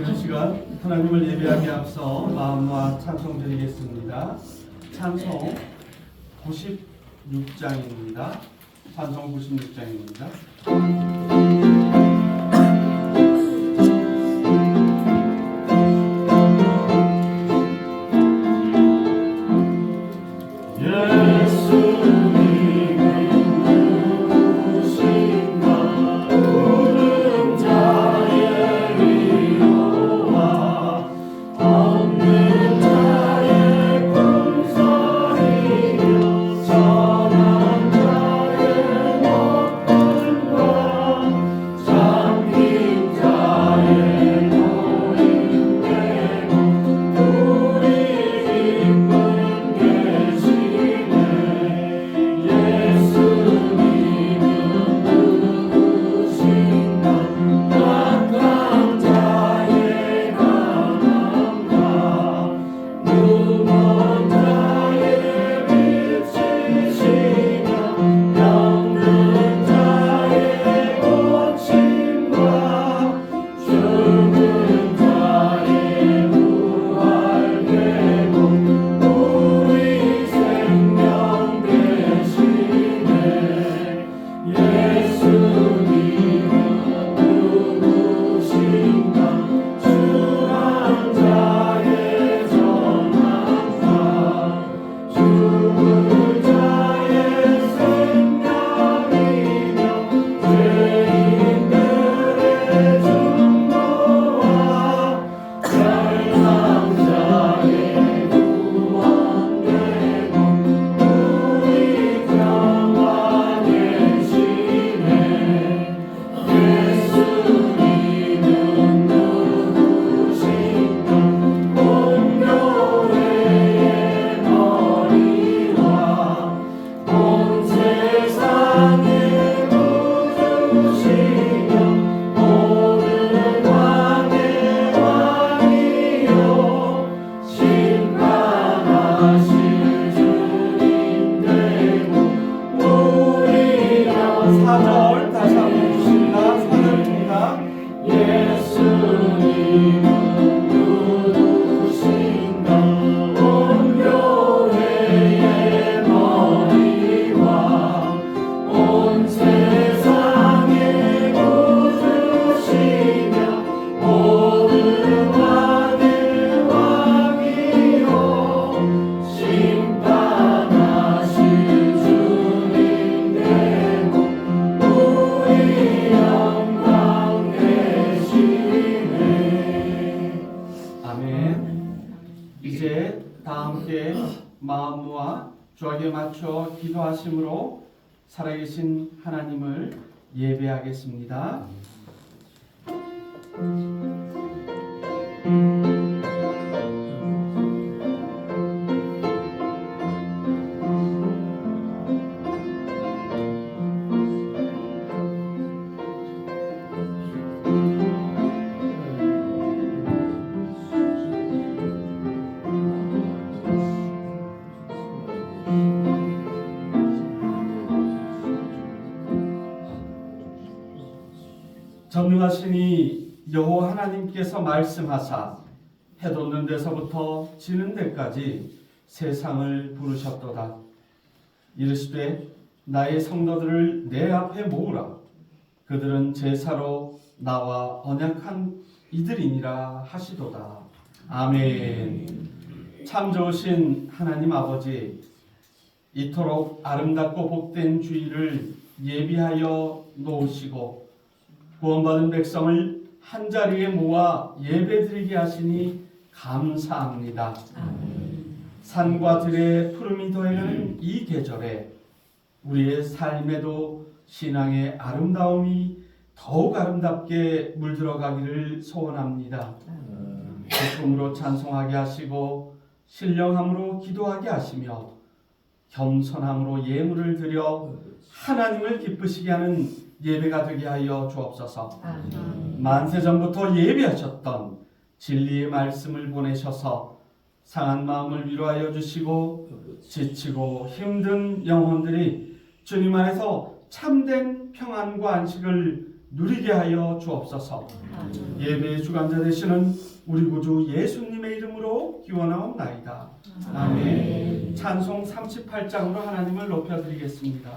지금 시간 하나님을 예배하기 앞서 마음과 찬송 드리겠습니다. 찬송 96장입니다. 찬송 96장입니다. 마음과 주악에 맞춰 기도하심으로 살아계신 하나님을 예배하겠습니다. 전능하시니 여호와 하나님께서 말씀하사 해 돋는 데서부터 지는 데까지 세상을 부르셨도다. 이르시되 나의 성도들을 내 앞에 모으라. 그들은 제사로 나와 언약한 이들이니라 하시도다. 아멘. 참 좋으신 하나님 아버지, 이토록 아름답고 복된 주일을 예비하여 놓으시고 구원받은 백성을 한자리에 모아 예배드리게 하시니 감사합니다. 산과 들의 푸름이 더해가는 이 계절에 우리의 삶에도 신앙의 아름다움이 더욱 아름답게 물들어가기를 소원합니다. 기쁨으로 찬송하게 하시고 신령함으로 기도하게 하시며 겸손함으로 예물을 드려 하나님을 기쁘시게 하는 예배가 되게 하여 주옵소서. 만세전부터 예배하셨던 진리의 말씀을 보내셔서 상한 마음을 위로하여 주시고 지치고 힘든 영혼들이 주님 안에서 참된 평안과 안식을 누리게 하여 주옵소서. 예배의 주관자 되시는 우리 구주 예수님의 이름으로 기원하옵나이다. 아멘. 찬송 38장으로 하나님을 높여드리겠습니다.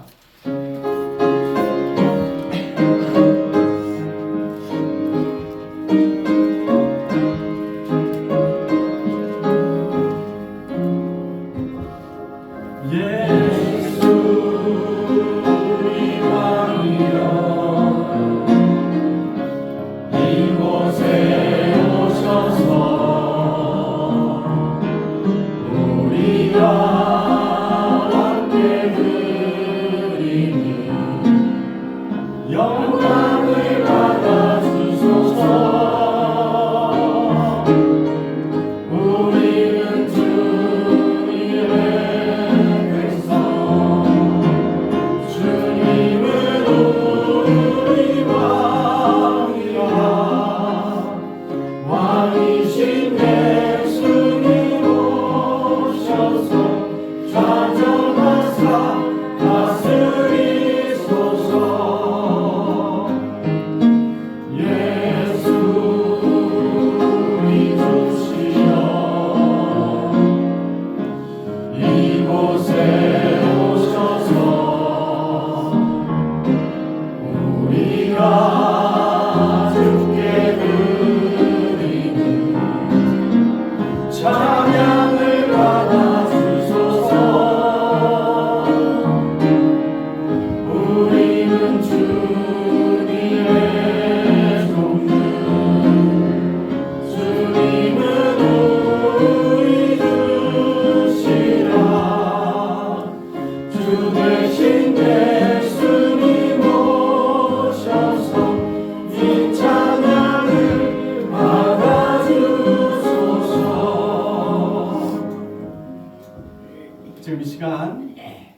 지금 이 시간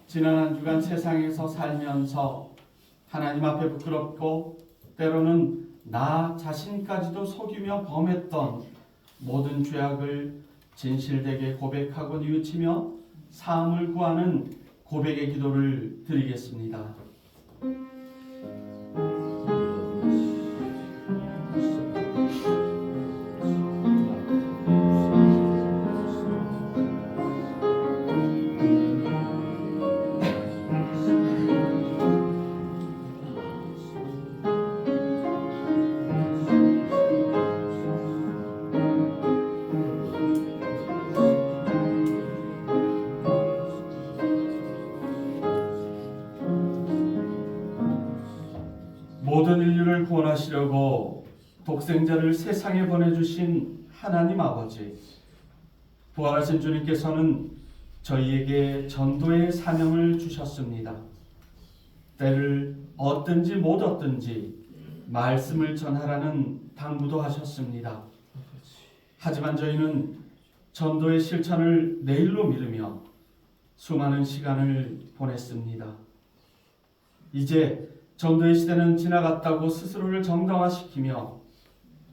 지난 한 주간 세상에서 살면서 하나님 앞에 부끄럽고 때로는 나 자신까지도 속이며 범했던 모든 죄악을 진실되게 고백하고 뉘우치며 사함을 구하는 고백의 기도를 드리겠습니다. 모든 인류를 구원하시려고 독생자를 세상에 보내주신 하나님 아버지, 부활하신 주님께서는 저희에게 전도의 사명을 주셨습니다. 때를 얻든지 못 얻든지 말씀을 전하라는 당부도 하셨습니다. 하지만 저희는 전도의 실천을 내일로 미루며 수많은 시간을 보냈습니다. 이제 전도의 시대는 지나갔다고 스스로를 정당화시키며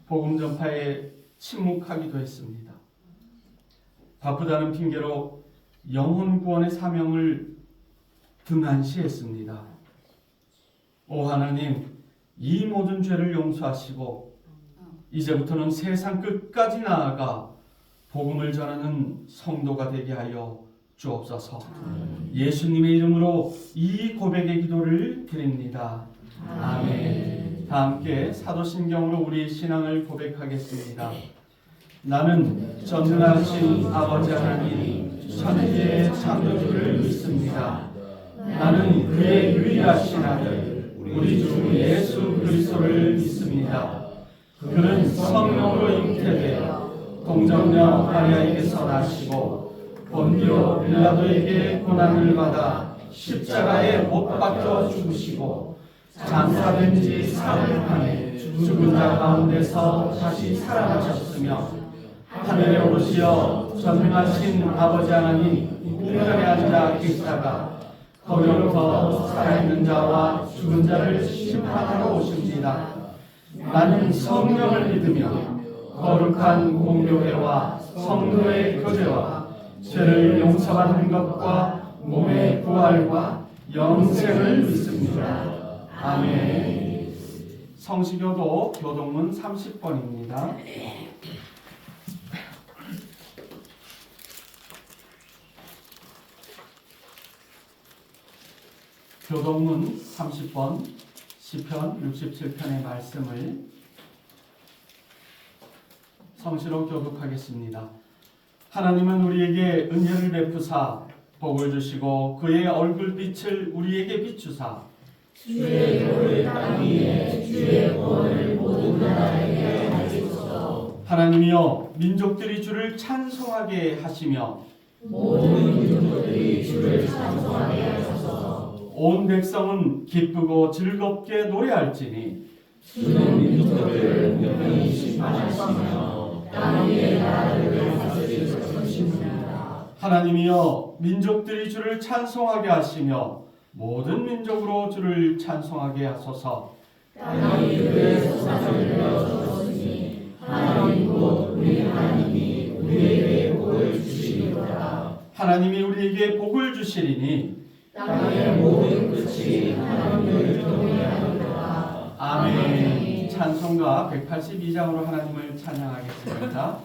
복음 전파에 침묵하기도 했습니다. 바쁘다는 핑계로 영혼 구원의 사명을 등한시했습니다. 오 하나님, 이 모든 죄를 용서하시고 이제부터는 세상 끝까지 나아가 복음을 전하는 성도가 되게 하여 주옵소서. 예수님의 이름으로 이 고백의 기도를 드립니다. 아멘. 다 함께 사도신경으로 우리 신앙을 고백하겠습니다. 나는 전능하신 아버지 하나님 천지의 창조주를 믿습니다. 나는 그의 유일하신 아들 우리 주 예수 그리스도를 믿습니다. 그는 성령으로 잉태되어 동정녀 마리아에게서 나시고 본디오 빌라도에게 고난을 받아 십자가에 못 박혀 죽으시고 장사된 지 사흘 만에 죽은 자 가운데서 다시 살아나셨으며 하늘에 오르시어 전능하신 아버지 하나님 우편에 앉아 계시다가 거기로부터 살아있는 자와 죽은 자를 심판하러 오십니다. 나는 성령을 믿으며 거룩한 공교회와 성도의 교제와 죄를 용서받는 것과 몸의 부활과 영생을 믿습니다. 아멘. 성시교도 교동문 30번입니다. 교동문 30번 시편 67편의 말씀을 성시로 교독하겠습니다. 하나님은 우리에게 은혜를 베푸사 복을 주시고 그의 얼굴빛을 우리에게 비추사 주의 교를 땅 위에 주의 구원을 모든 나라에게 알리소서. 하나님이여 민족들이 주를 찬송하게 하시며 모든 민족들이 주를 찬송하게 하소서. 온 백성은 기쁘고 즐겁게 노래할지니 주는 민족들을 공평히 심판하시며 땅 위의 나라를 다스릴 것이십니다. 하나님이여 민족들이 주를 찬송하게 하시며 모든 민족으로 주를 찬송하게 하소서. 땅이 그의 소산을 내어주었으니 하나님 곧 우리 하나님이 우리에게 복을 주시리로다. 하나님이 우리에게 복을 주시리니 땅의 모든 끝이 하나님을 경외하리로다. 아멘. 찬송가 182장으로 하나님을 찬양하겠습니다.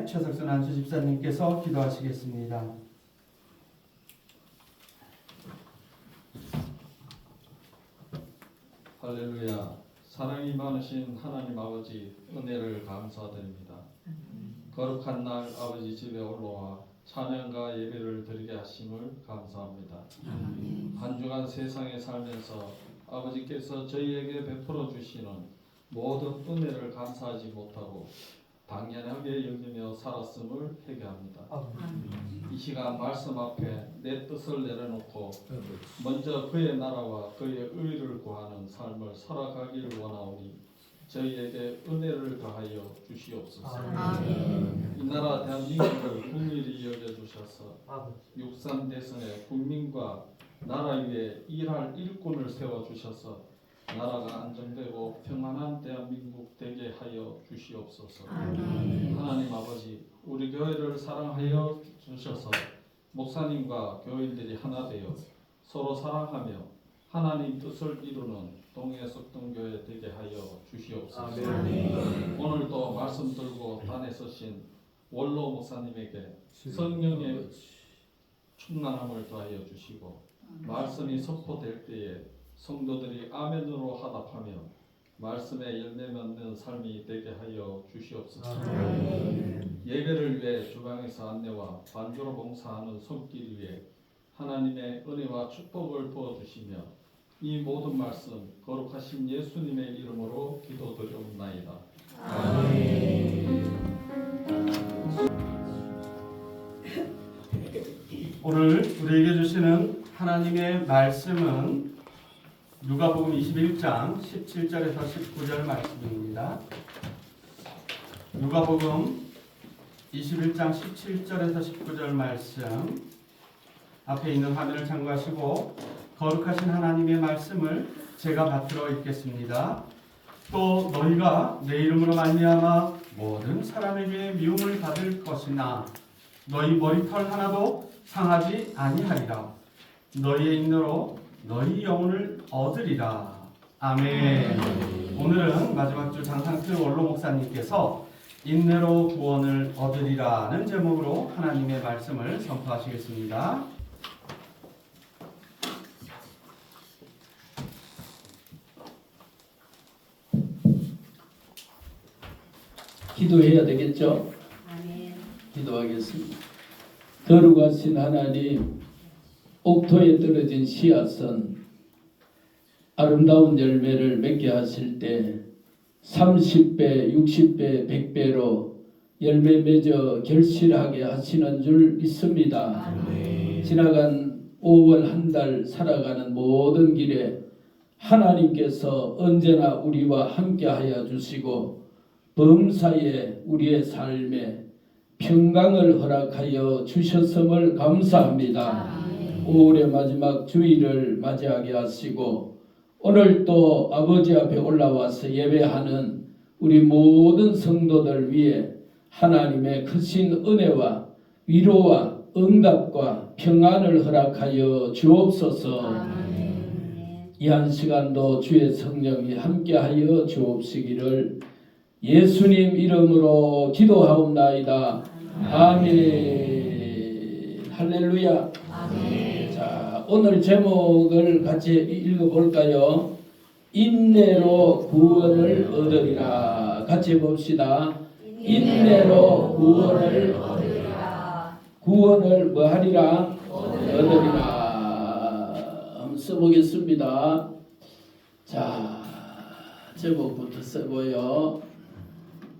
최석선 안수 집사님께서 기도하시겠습니다. 할렐루야. 사랑이 많으신 하나님 아버지 은혜를 감사드립니다. 거룩한 날 아버지 집에 올라와 찬양과 예배를 드리게 하심을 감사합니다. 한 주간 세상에 살면서 아버지께서 저희에게 베풀어 주시는 모든 은혜를 감사하지 못하고 당연하게 여기며 살았음을 회개합니다. 이 시간 말씀 앞에 내 뜻을 내려놓고 먼저 그의 나라와 그의 의를 구하는 삶을 살아가기를 원하오니 저희에게 은혜를 더하여 주시옵소서. 이 나라 대한민국을 국리를 여겨주셔서 육삼 대선의 국민과 나라 위에 일할 일꾼을 세워주셔서 나라가 안정되고 평안한 대한민국 되게 하여 주시옵소서. 하나님 아버지, 우리 교회를 사랑하여 주셔서 목사님과 교인들이 하나 되어 서로 사랑하며 하나님 뜻을 이루는 동해석동교회 되게 하여 주시옵소서. 오늘도 말씀 들고 단에 서신 원로 목사님에게 성령의 충만함을 더하여 주시고 말씀이 선포될 때에 성도들이 아멘으로 화답하며 말씀에 열매 맺는 삶이 되게 하여 주시옵소서. 예배를 위해 주방에서 안내와 반주로 봉사하는 손길 위에 하나님의 은혜와 축복을 부어주시며 이 모든 말씀 거룩하신 예수님의 이름으로 기도드리옵나이다. 아멘. 오늘 우리에게 주시는 하나님의 말씀은 누가복음 21장 17절에서 19절 말씀입니다. 누가복음 21장 17절에서 19절 말씀 앞에 있는 화면을 참고하시고 거룩하신 하나님의 말씀을 제가 받들어 읽겠습니다. 또 너희가 내 이름으로 말미암아 모든 사람에게 미움을 받을 것이나 너희 머리털 하나도 상하지 아니하리라. 너희의 인내로 너희 영혼을 얻으리라. 아멘. 오늘은 마지막 주 장상필 원로 목사님께서 인내로 구원을 얻으리라는 제목으로 하나님의 말씀을 선포하시겠습니다. 기도해야 되겠죠? 기도하겠습니다. 거룩하신 하나님, 옥토에 떨어진 씨앗은 아름다운 열매를 맺게 하실 때 30배, 60배, 100배로 열매 맺어 결실하게 하시는 줄 믿습니다. 지나간 5월 한 달 살아가는 모든 길에 하나님께서 언제나 우리와 함께하여 주시고 범사에 우리의 삶에 평강을 허락하여 주셨음을 감사합니다. 5월의 마지막 주일을 맞이하게 하시고 오늘 또 아버지 앞에 올라와서 예배하는 우리 모든 성도들 위해 하나님의 크신 은혜와 위로와 응답과 평안을 허락하여 주옵소서. 이 한 시간도 주의 성령이 함께하여 주옵시기를 예수님 이름으로 기도하옵나이다. 아멘. 할렐루야. 아멘. 자, 오늘 제목을 같이 읽어볼까요? 인내로 구원을 얻으리라. 같이 해봅시다. 인내로 구원을 얻으리라. 구원을 뭐 하리라? 얻으리라. 한번 써보겠습니다. 자, 제목부터 써보요.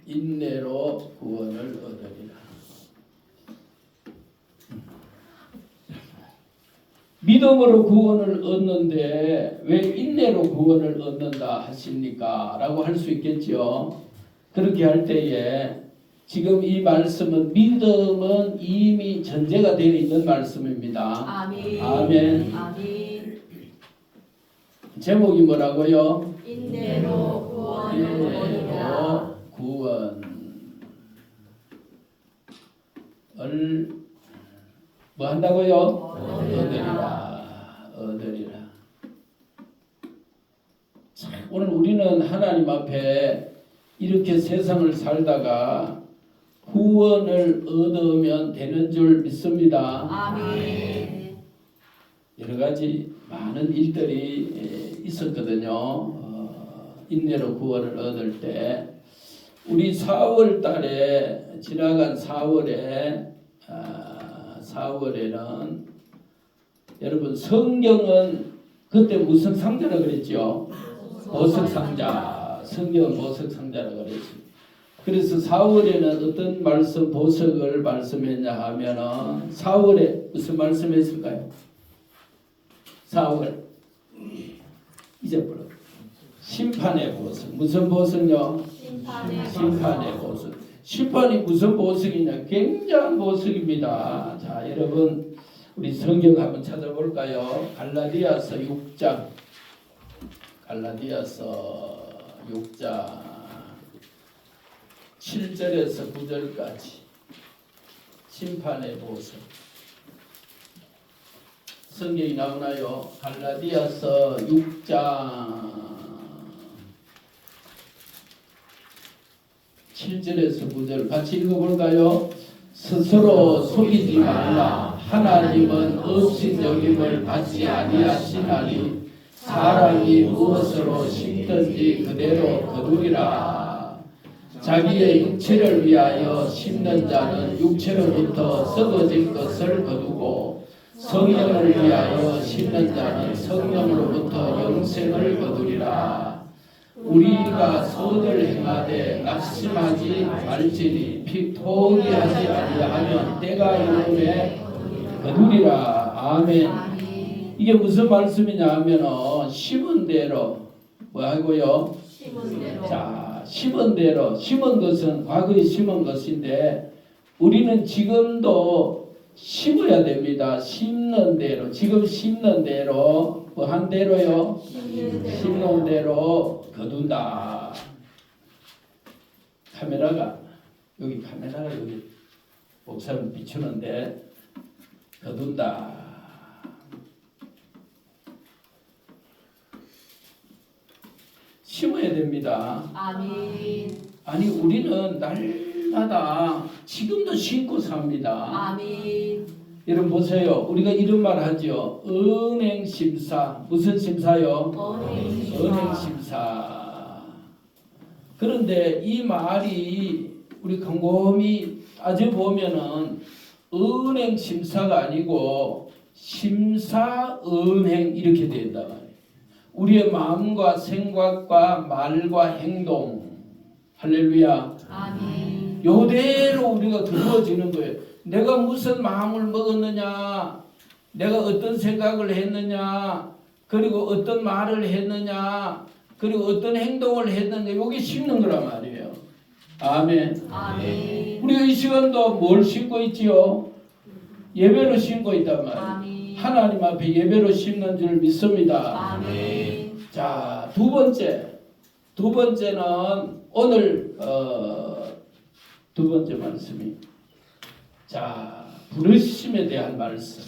인내로 구원을 얻으리라. 믿음으로 구원을 얻는데 왜 인내로 구원을 얻는다 하십니까? 라고 할 수 있겠죠. 그렇게 할 때에 지금 이 말씀은 믿음은 이미 전제가 되어 있는 말씀입니다. 아멘. 아멘. 아멘. 제목이 뭐라고요? 인내로 구원을 얻으리라. 구원을 뭐 한다고요? 얻으리라. 참, 오늘 우리는 하나님 앞에 이렇게 세상을 살다가 구원을 얻으면 되는 줄 믿습니다. 아멘. 여러 가지 많은 일들이 있었거든요. 인내로 구원을 얻을 때 우리 4월 달에 지나간 4월에 4월에는 여러분 성경은 그때 무슨 상자라 그랬죠? 보석 상자. 성경은 보석 상자라 그랬죠. 그래서 4월에는 어떤 말씀 보석을 말씀했냐 하면은 4월에 무슨 말씀했을까요? 4월 잊어버려. 심판의 보석. 무슨 보석요? 심판의 보석. 심판이 무슨 보석이냐? 굉장한 보석입니다. 자, 여러분 우리 성경 한번 찾아볼까요? 갈라디아서 6장. 갈라디아서 6장 7절에서 9절까지 심판의 보석. 성경이 나오나요? 갈라디아서 6장 7절에서 9절 같이 읽어볼까요? 스스로 속이지 말라. 하나님은 없인 여김을 받지 아니하시나니 사람이 무엇으로 심든지 그대로 거두리라. 자기의 육체를 위하여 심는 자는 육체로부터 썩어질 것을 거두고 성령을 위하여 심는 자는 성령으로부터 영생을 거두리라. 우리가 선을 행하되 낙심하지 말지니 포기하지 아니하면 때가 이르매 거두리라. 아멘. 이게 무슨 말씀이냐 하면은 심은 대로 뭐 하고요? 자, 심은 대로. 심은 것은 과거에 심은 것인데 우리는 지금도 심어야 됩니다. 심는 대로. 지금 심는 대로 뭐 한 대로요? 심는 대로 거둔다. 카메라가 여기 목사님 비추는데 거둔다. 심어야 됩니다. 아멘. 아니 우리는 날마다 지금도 심고 삽니다. 아멘. 여러분 보세요. 우리가 이런 말 하죠. 은행심사. 무슨 심사요? 은행심사. 그런데 이 말이 우리 곰곰이 따져보면은 은행심사가 아니고 심사은행 이렇게 된다 말이에요. 우리의 마음과 생각과 말과 행동. 할렐루야. 아멘. 요대로 우리가 두어지는 거예요. 내가 무슨 마음을 먹었느냐, 내가 어떤 생각을 했느냐, 그리고 어떤 말을 했느냐, 그리고 어떤 행동을 했느냐, 이게 심는 거란 말이에요. 아멘. 아멘. 우리가 이 시간도 뭘 심고 있지요? 예배로 심고 있단 말이에요. 아멘. 하나님 앞에 예배로 심는 줄 믿습니다. 아멘. 자, 두 번째는 오늘 두 번째 말씀이 자, 부르심에 대한 말씀.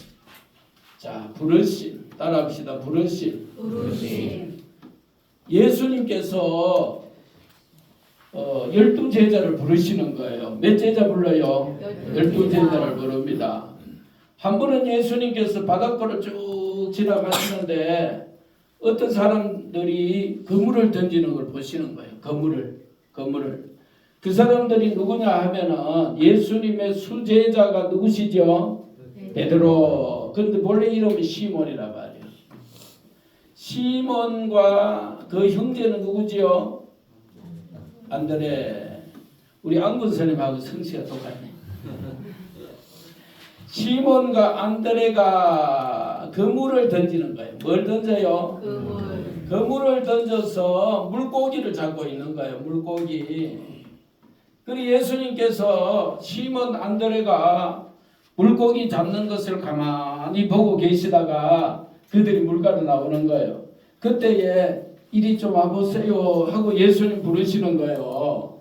자, 부르심. 따라합시다. 부르심. 예수님께서 12제자를 부르시는 거예요. 몇 제자 불러요? 12제자를 부릅니다. 한 번은 예수님께서 바닷가를 쭉 지나가시는데 어떤 사람들이 그물을 던지는 걸 보시는 거예요. 그물을. 그 사람들이 누구냐 하면은 예수님의 수제자가 누구시죠? 베드로. 그런데 본래 이름이 시몬이라 말이에요. 시몬과 그 형제는 누구지요? 안드레. 우리 안군사님하고 성씨가 똑같네. 시몬과 안드레가 그물을 던지는 거예요. 뭘 던져요? 그물을 던져서 물고기를 잡고 있는 거예요. 물고기. 그리고 예수님께서 시몬 안드레가 물고기 잡는 것을 가만히 보고 계시다가 그들이 물가로 나오는 거예요. 그때에 이리 좀 와보세요 하고 예수님 부르시는 거예요.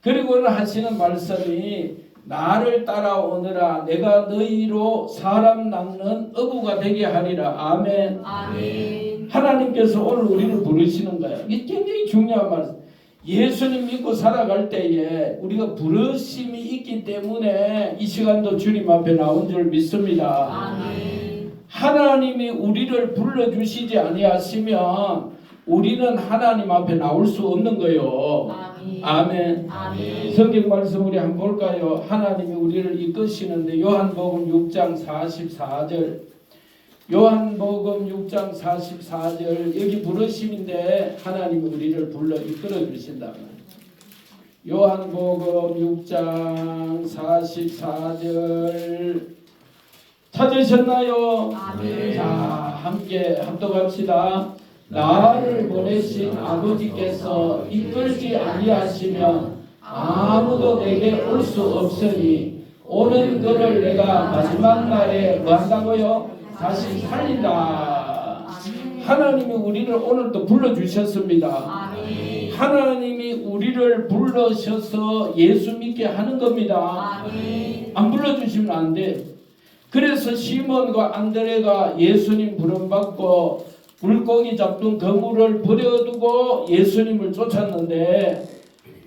그리고는 하시는 말씀이 나를 따라오느라 내가 너희로 사람 낳는 어부가 되게 하리라. 아멘. 아멘. 하나님께서 오늘 우리를 부르시는 거예요. 이게 굉장히 중요한 말씀. 예수님 믿고 살아갈 때에 우리가 부르심이 있기 때문에 이 시간도 주님 앞에 나온 줄 믿습니다. 아멘. 하나님이 우리를 불러주시지 아니하시면 우리는 하나님 앞에 나올 수 없는 거예요. 아멘. 아멘. 아멘. 성경 말씀 우리 한번 볼까요? 하나님이 우리를 이끄시는데 요한복음 6장 44절, 요한복음 6장 44절, 여기 부르심인데 하나님이 우리를 불러 이끌어 주신다. 요한복음 6장 44절 찾으셨나요? 아멘. 자, 함께 합독합시다. 나를 보내신 아버지께서 이끌지 아니하시면 아무도 내게 올 수 없으니 오는 그를 내가 마지막 날에 뭐 한다고요? 다시 살린다. 하나님이 우리를 오늘도 불러주셨습니다. 아멘. 하나님이 우리를 불러셔서 예수 믿게 하는 겁니다. 아멘. 안 불러주시면 안 돼. 그래서 시몬과 안드레가 예수님 부름받고 물고기 잡던 그물을 버려두고 예수님을 쫓았는데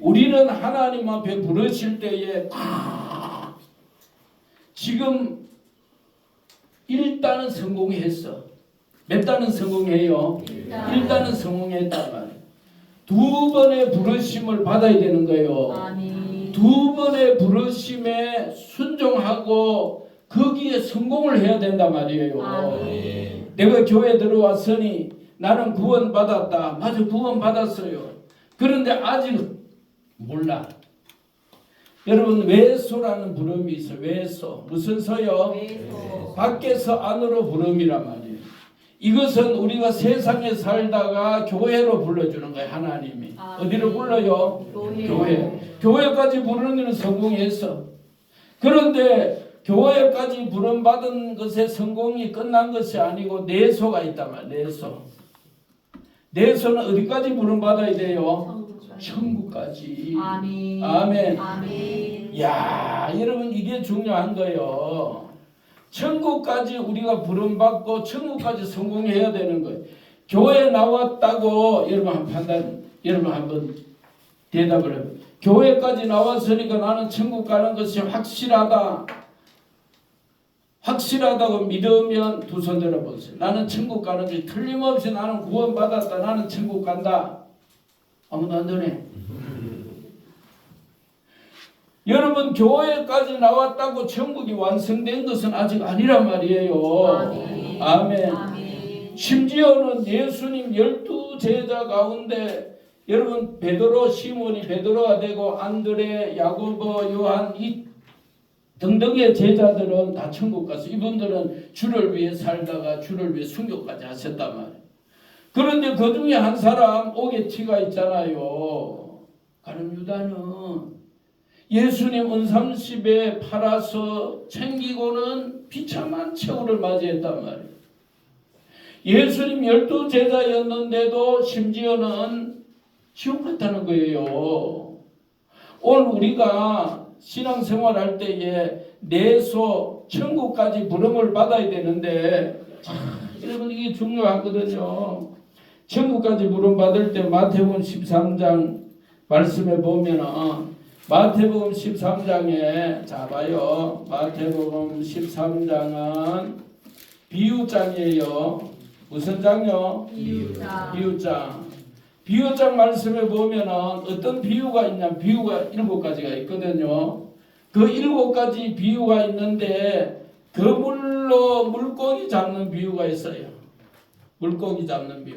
우리는 하나님 앞에 부르실 때에 지금 1단은 성공했어. 몇 단은 성공해요? 1단은 성공했단 말이에요. 두 번의 부르심을 받아야 되는 거예요. 아멘. 두 번의 부르심에 순종하고 거기에 성공을 해야 된단 말이에요. 아멘. 내가 교회 들어왔으니 나는 구원받았다. 맞아, 구원받았어요. 그런데 아직 몰라. 여러분, 외소라는 부름이 있어요. 외소. 무슨 소요? 외소. 밖에서 안으로 부름이란 말이에요. 이것은 우리가 세상에 살다가 교회로 불러주는 거예요. 하나님이. 아멘. 어디로 불러요? 교회. 교회까지 부르는 일은 성공했어. 그런데 교회까지 부름받은 것에 성공이 끝난 것이 아니고 내소가 있단 말이에요. 내소는 어디까지 부름받아야 돼요? 천국까지. 아멘. 아멘. 아멘. 야, 여러분, 이게 중요한 거예요. 천국까지 우리가 부름받고 천국까지 성공해야 되는 거예요. 교회 나왔다고 여러분 한번 대답을 해요. 교회까지 나왔으니까 나는 천국 가는 것이 확실하다고 믿으면 두 손 들어보세요. 나는 천국 가는 게 틀림없이 나는 구원받았다. 나는 천국 간다. 아무도 안 되네. 여러분, 교회까지 나왔다고 천국이 완성된 것은 아직 아니란 말이에요. 아멘. 아멘. 아멘. 심지어는 예수님 12제자 가운데 여러분, 베드로, 시몬이 베드로가 되고 안드레, 야고보, 요한 이 등등의 제자들은 다 천국 가서 이분들은 주를 위해 살다가 주를 위해 순교까지 하셨단 말이에요. 그런데 그 중에 한 사람 오게티가 있잖아요. 가룟 유다는 예수님 은삼십에 팔아서 챙기고는 비참한 최후를 맞이했단 말이에요. 예수님 12제자였는데도 심지어는 지옥 갔다는 거예요. 오늘 우리가 신앙생활 할 때에 내소 천국까지 부름을 받아야 되는데 여러분, 이게 중요하거든요. 천국까지 부름 받을 때 마태복음 13장 말씀에 보면은 마태복음 13장에 자 봐요. 마태복음 13장은 비유장이에요. 무슨 장요? 비유장. 비유장 말씀에 보면은 어떤 비유가 있냐? 비유가 7가지가 있거든요. 그 7가지 비유가 있는데 그물로 물고기 잡는 비유가 있어요. 물고기 잡는 비유.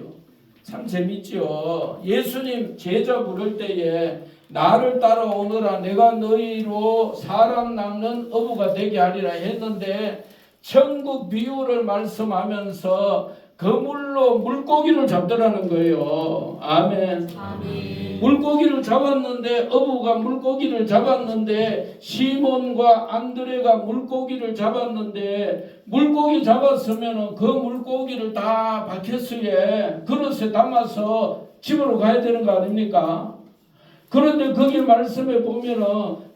참 재밌죠. 예수님 제자 부를 때에 나를 따라오너라 내가 너희로 사람 낚는 어부가 되게 하리라 했는데 천국 비유를 말씀하면서 그물로 물고기를 잡더라는 거예요. 아멘. 아멘. 물고기를 잡았는데 어부가 물고기를 잡았는데 시몬과 안드레가 물고기를 잡았는데 물고기 잡았으면 그 물고기를 다 바켓스에 그릇에 담아서 집으로 가야 되는 거 아닙니까? 그런데 거기 말씀에 보면은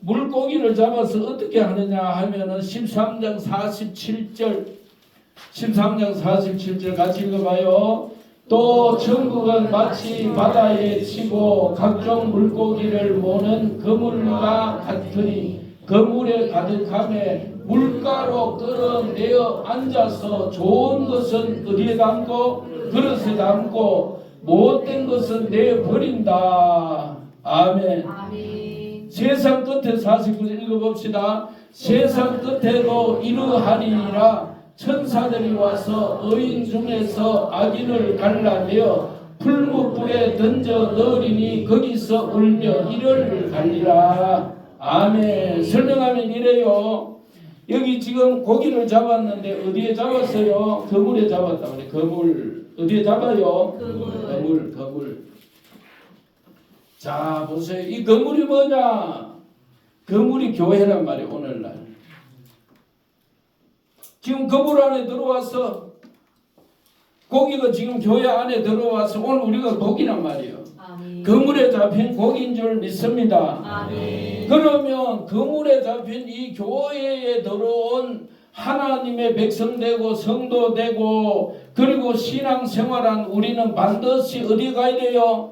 물고기를 잡아서 어떻게 하느냐 하면은 13장 47절 같이 읽어봐요. 또 천국은 마치 바다에 치고 각종 물고기를 모는 그물과 같으니 그물에 가득함에 물가로 끌어내어 앉아서 좋은 것은 어디에 담고 그릇에 담고 못된 것은 내버린다. 아멘. 아멘. 세상 끝에 49절 읽어봅시다. 세상 끝에도 이러하리라. 천사들이 와서 의인 중에서 악인을 갈라내어 풀무불에 던져 넣으리니 거기서 울며 이를 갈리라. 아멘. 설명하면 이래요. 여기 지금 고기를 잡았는데 어디에 잡았어요? 그물에 잡았다 그래. 그물. 어디에 잡아요? 그물. 자, 보세요. 이 그물이 뭐냐? 그물이 교회란 말이에요, 오늘날. 지금 그물 안에 들어와서 고기가 지금 교회 안에 들어와서 오늘 우리가 고기란 말이에요. 아멘. 그물에 잡힌 고기인 줄 믿습니다. 아멘. 그러면 그물에 잡힌 이 교회에 들어온 하나님의 백성 되고 성도 되고 그리고 신앙생활한 우리는 반드시 어디 가야 돼요?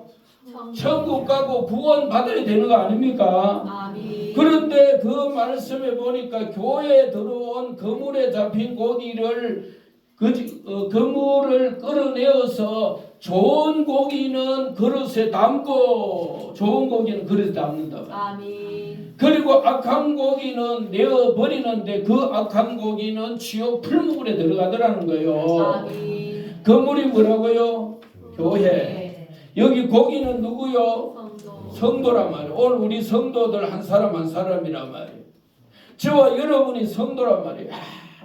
천국 가고 구원 받아야 되는 거 아닙니까? 아멘. 그런데 그 말씀에 보니까 교회에 들어온 그물에 잡힌 고기를 그물을 끌어내어서 좋은 고기는 그릇에 담고 좋은 고기는 그릇에 담는다. 아멘. 그리고 악한 고기는 내어버리는데 그 악한 고기는 지옥 풀무불에 들어가더라는 거예요. 아멘. 그물이 뭐라고요? 교회. 네. 여기 고기는 누구요? 성도. 성도란 말이에요. 오늘 우리 성도들 한 사람 한 사람이란 말이에요. 저와 여러분이 성도란 말이에요.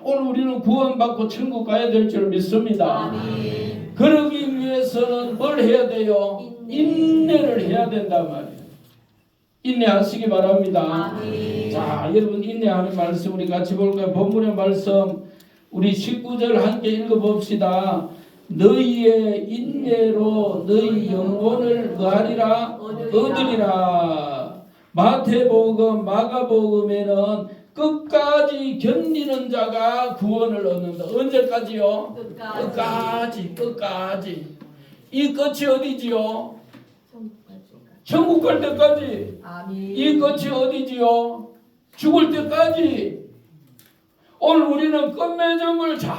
오늘 우리는 구원받고 천국 가야 될 줄 믿습니다. 아멘. 그러기 위해서는 뭘 해야 돼요? 인내를 해야 된단 말이에요. 인내하시기 바랍니다. 아멘. 자, 여러분 인내하는 말씀 우리 같이 볼까요? 본문의 말씀 우리 19절 함께 읽어봅시다. 너희의 인내로 너희 영혼을 뭐하리라? 얻으리라. 마태복음, 마가복음에는 끝까지 견디는 자가 구원을 얻는다. 언제까지요? 끝까지. 이 끝이 어디지요? 천국 갈 때까지. 아멘. 이 끝이 어디지요? 죽을 때까지. 오늘 우리는 끝맺음을 잘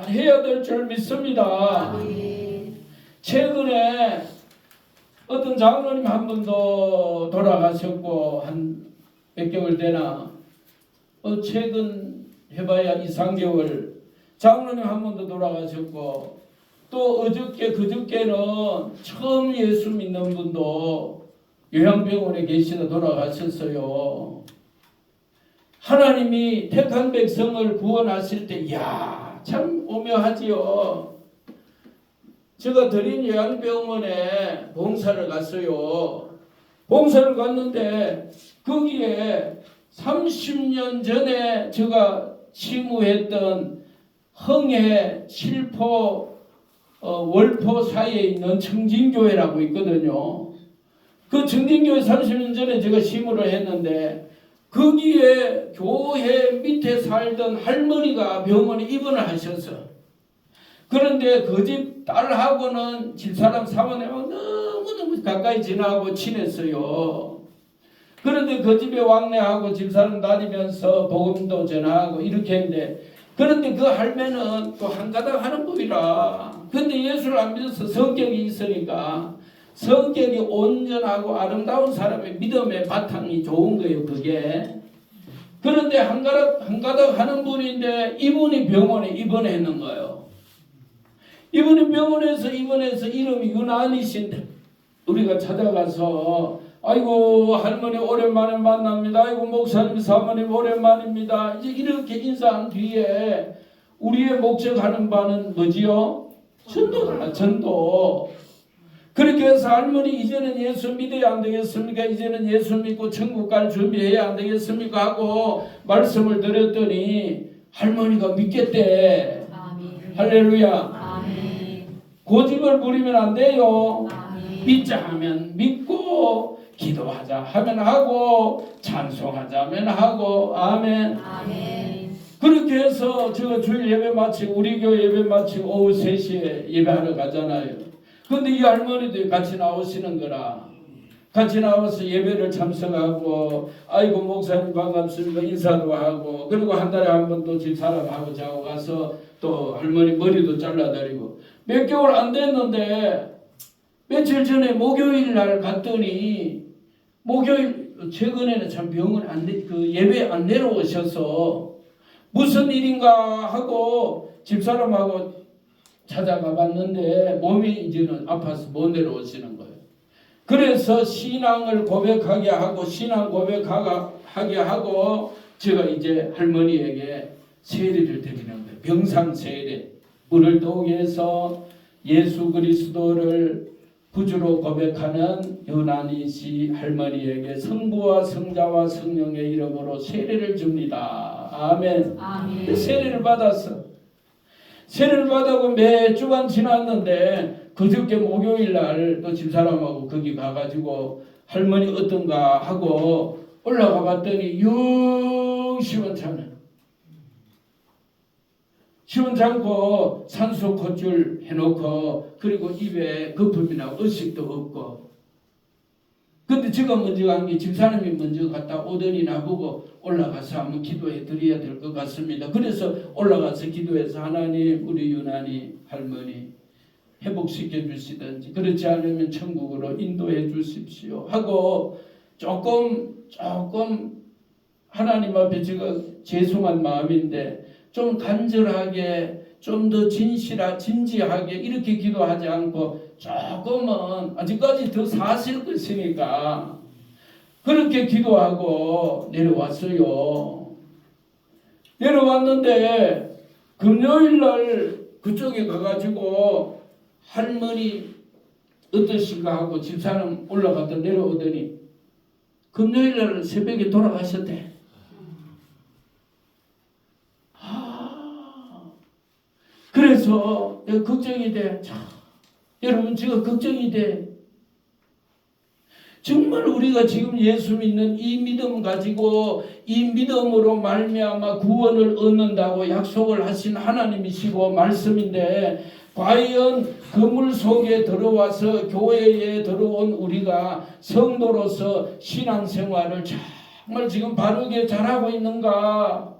해야 될 줄 믿습니다. 아멘. 최근에 어떤 장로님 한 분도 돌아가셨고 한 몇 개월 되나 최근 해봐야 2, 3개월 장로님 한 분도 돌아가셨고 또 어저께 그저께는 처음 예수 믿는 분도 요양병원에 계시다 돌아가셨어요. 하나님이 택한 백성을 구원하실 때 이야 참 오묘하지요. 제가 드린 요양병원에 봉사를 갔어요. 봉사를 갔는데 거기에 30년 전에 제가 치무했던 흥해, 칠포, 월포 사이에 있는 청진교회라고 있거든요. 그 청진교회 30년 전에 제가 시무를 했는데 거기에 교회 밑에 살던 할머니가 병원에 입원을 하셔서 그런데 그 집 딸하고는 집사람 사모님하고 너무너무 가까이 지나고 친했어요. 그런데 그 집에 왕래하고 집사람 다니면서 복음도 전하고 이렇게 했는데 그런데 그 할매는 또 한가닥 하는 법이라 근데 예수를 안 믿어서 성격이 있으니까 성격이 온전하고 아름다운 사람의 믿음의 바탕이 좋은 거예요. 그게 그런데 한가닥 하는 분인데 이분이 병원에 입원했는 거예요. 이분이 병원에서 입원해서 이름이 유난이신데 우리가 찾아가서 아이고 할머니 오랜만에 만납니다. 아이고 목사님 사모님 오랜만입니다. 이제 이렇게 인사한 뒤에 우리의 목적하는 바는 뭐지요? 전도다. 전도. 그렇게 해서 할머니 이제는 예수 믿어야 안 되겠습니까? 이제는 예수 믿고 천국 갈 준비해야 안 되겠습니까? 하고 말씀을 드렸더니 할머니가 믿겠대. 아멘. 할렐루야. 아멘. 고집을 부리면 안 돼요. 아멘. 믿자 하면 믿고 기도하자 하면 하고 찬송하자 하면 하고 아멘. 아멘. 그렇게 해서 제가 주일 예배 마치고 우리 교회 예배 마치고 오후 3시에 예배하러 가잖아요. 근데 이 할머니도 같이 나오시는 거라 같이 나와서 예배를 참석하고 아이고 목사님 반갑습니다 인사도 하고 그리고 한 달에 한 번 또 집사람하고 자고 가서 또 할머니 머리도 잘라드리고 몇 개월 안 됐는데 며칠 전에 목요일 날 갔더니 목요일 최근에는 참 병을 예배 안 내려오셔서 무슨 일인가 하고 집사람하고 찾아가 봤는데 몸이 이제는 아파서 못 내려오시는 거예요. 그래서 신앙을 고백하게 하고 신앙 고백하게 하고 제가 이제 할머니에게 세례를 드리는 거예요. 병상 세례. 물을 떠오게 해서 예수 그리스도를 구주로 고백하는 유난히 씨 할머니에게 성부와 성자와 성령의 이름으로 세례를 줍니다. 아멘. 아멘. 세례를 받았어. 세례를 받고 몇 주간 지났는데 그저께 목요일 날 또 집사람하고 거기 가가지고 할머니 어떤가 하고 올라가 봤더니 영 시원찮아요. 시원찮고 산소 콧줄 해놓고 그리고 입에 거품이나 의식도 없고. 근데 제가 먼저 간 게 집사람이 먼저 갔다 오더니 나보고 올라가서 한번 기도해 드려야 될 것 같습니다. 그래서 올라가서 기도해서 하나님 우리 유난히 할머니 회복시켜 주시든지 그렇지 않으면 천국으로 인도해 주십시오 하고 조금 하나님 앞에 제가 죄송한 마음인데 좀 간절하게 좀 더 진지하게 이렇게 기도하지 않고 조금은 아직까지 더 사실 것이니까 그렇게 기도하고 내려왔어요. 내려왔는데 금요일 날 그쪽에 가가지고 할머니 어떠신가 하고 집사람 올라갔다 내려오더니 금요일 날 새벽에 돌아가셨대. 그래서 내가 걱정이 돼. 여러분 제가 걱정이 돼. 정말 우리가 지금 예수 믿는 이 믿음 가지고 이 믿음으로 말미암아 구원을 얻는다고 약속을 하신 하나님이시고 말씀인데 과연 그물 속에 들어와서 교회에 들어온 우리가 성도로서 신앙생활을 정말 지금 바르게 잘하고 있는가?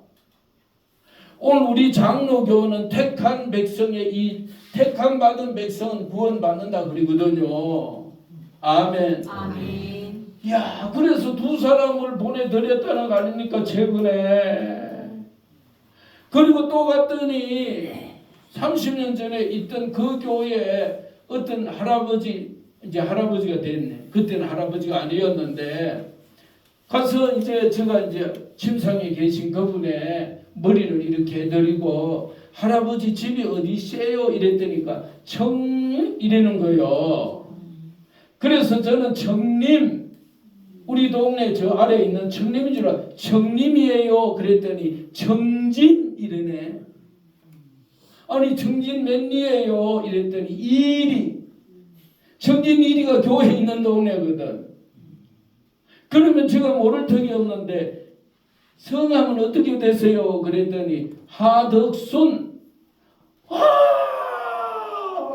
오늘 우리 장로교는 택한 백성의 이 택한 받은 백성은 구원받는다 그러거든요. 아멘. 아멘. 야, 그래서 두 사람을 보내드렸다는 거 아닙니까 최근에. 그리고 또 갔더니 30년 전에 있던 그 교회에 어떤 할아버지, 이제 할아버지가 됐네. 그때는 할아버지가 아니었는데 가서 이제 제가 이제 침상에 계신 그분의 머리를 이렇게 해드리고 할아버지 집이 어디세요? 이랬더니까 청림 이러는 거예요. 그래서 저는 청림 우리 동네 저 아래에 있는 청림인 줄 알아. 청림이에요. 그랬더니 청진 이러네. 아니 청진 몇리예요? 이랬더니 이리. 청진 이리가 교회 있는 동네거든. 그러면 제가 모를 턱이 없는데 성함은 어떻게 되세요? 그랬더니 하덕순.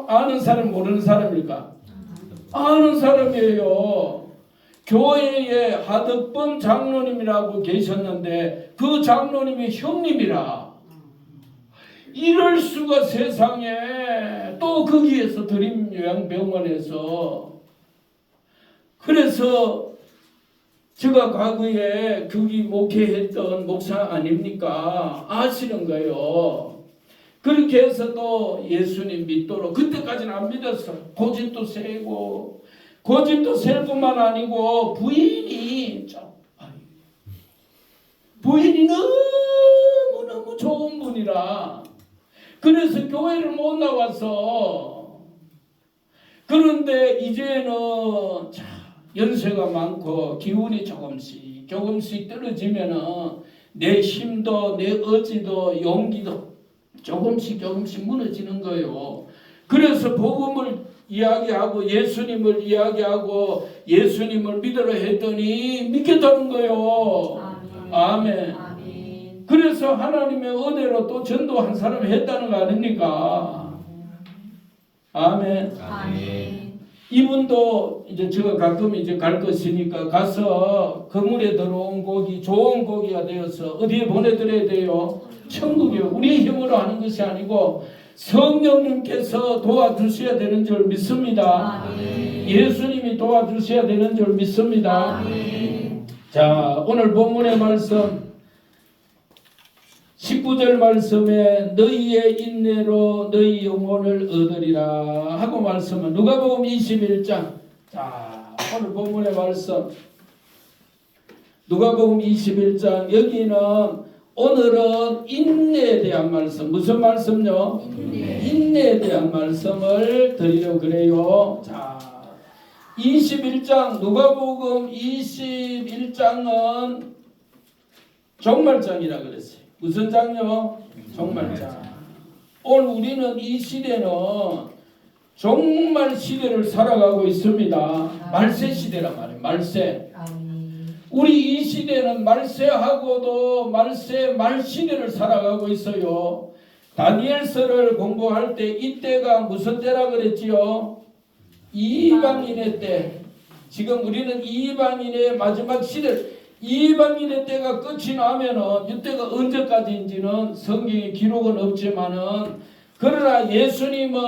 아는 사람 모르는 사람일까? 아는 사람이에요. 교회에 하덕범 장로님이라고 계셨는데 그 장로님이 형님이라. 이럴 수가 세상에. 또 거기에서 드림요양병원에서. 그래서 제가 과거에 거기 목회했던 목사 아닙니까? 아시는 거예요. 그렇게 해서 또 예수님 믿도록 그때까지는 안 믿었어. 고집도 세고 고집도 셀 뿐만 아니고 부인이 너무너무 좋은 분이라 그래서 교회를 못 나와서. 그런데 이제는 연세가 많고 기운이 조금씩 떨어지면은 내 힘도 내 의지도 용기도 조금씩 무너지는 거예요. 그래서 복음을 이야기하고 예수님을 이야기하고 예수님을 믿으라 했더니 믿겠다는 거예요. 아멘. 아멘. 그래서 하나님의 은혜로 또 전도한 사람이 했다는 거 아닙니까? 아멘. 아멘. 이분도 이제 제가 가끔 이제 갈 것이니까 가서 그물에 들어온 고기 좋은 고기가 되어서 어디에 보내드려야 돼요? 천국이요. 우리의 힘으로 하는 것이 아니고 성령님께서 도와주셔야 되는 줄 믿습니다. 아멘. 예수님이 도와주셔야 되는 줄 믿습니다. 아멘. 자, 오늘 본문의 말씀 19절 말씀에 너희의 인내로 너희 영혼을 얻으리라 하고 말씀은 누가복음 21장. 자, 오늘 본문의 말씀 누가복음 21장. 여기는 오늘은 인내에 대한 말씀. 무슨 말씀요? 인내에 대한 말씀을 드리려고 그래요. 자, 21장 누가복음 21장은 종말장이라 그랬어요. 무슨 장요? 종말장. 오늘 우리는 이 시대는 종말 시대를 살아가고 있습니다. 말세 시대란 말이에요. 말세. 아멘. 우리 이 시대는 말세하고도 말세 말 시대를 살아가고 있어요. 다니엘서를 공부할 때 이때가 무슨 때라 그랬지요? 이방인의 때. 지금 우리는 이방인의 마지막 시대, 이방인의 때가 끝이 나면은 이때가 언제까지인지는 성경에 기록은 없지만은, 그러나 예수님은